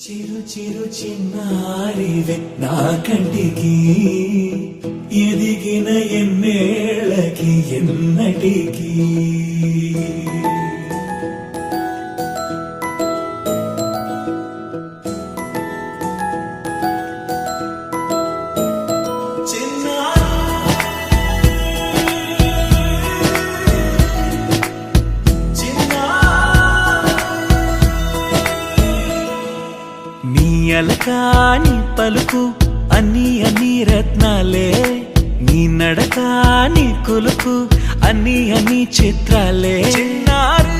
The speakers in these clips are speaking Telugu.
చిరు చిరు చిన్నారివే నా కంటికి ఎదిగిన ఎన్నేళ్ళకి ఎన్నటికి అలకాని పలుకు అన్ని అన్ని రత్నాలే నీ నడకాని కొలుకు అన్ని అన్ని చిత్రాలే చిన్నారు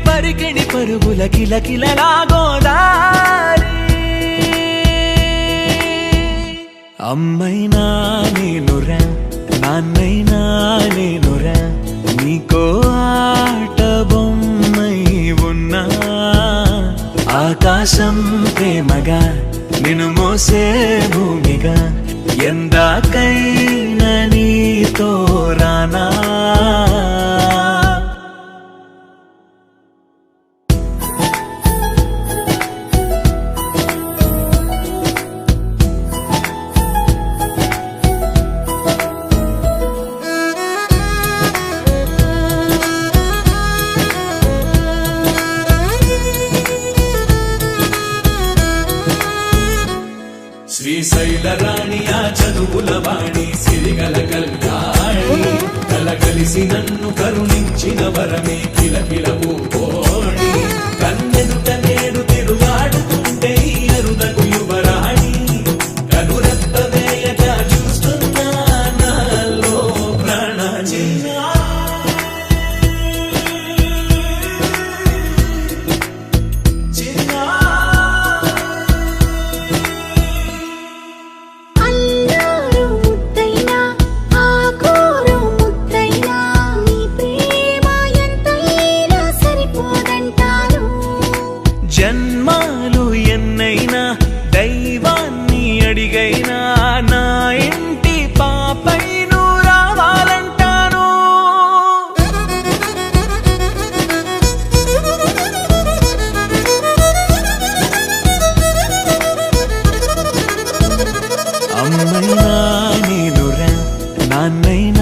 పరికిణి పరుగుల కిలకిలలా గోదారి అమ్మైనా నేనురా నాన్నైనా నేనురా నీకో ఆట బొమ్మై ఉన్నా ఆకాశం ప్రేమగా నిన్ను మోసే భూమిగా ఎందాకైనా నీతో రానా శ్రీశైల రాణి ఆ చదువుల వాణి సిరిగల కళ్యాణి కలగలిసి నన్ను కరుణించిన వరమే కిలకిలవు కోణి కన్నెదుట నేడు తిరుగాడుతుంటే అరుదకు యువరాణి కనురెప్ప వేయక చూస్తున్నా నాలో ప్రాణ జన్మాలు ఎన్నైనా దైవాన్ని అడిగైనా నా ఇంటి పాపై నువ్వు రావాలంటాను అమ్మైనా నేనురా నాన్నైనా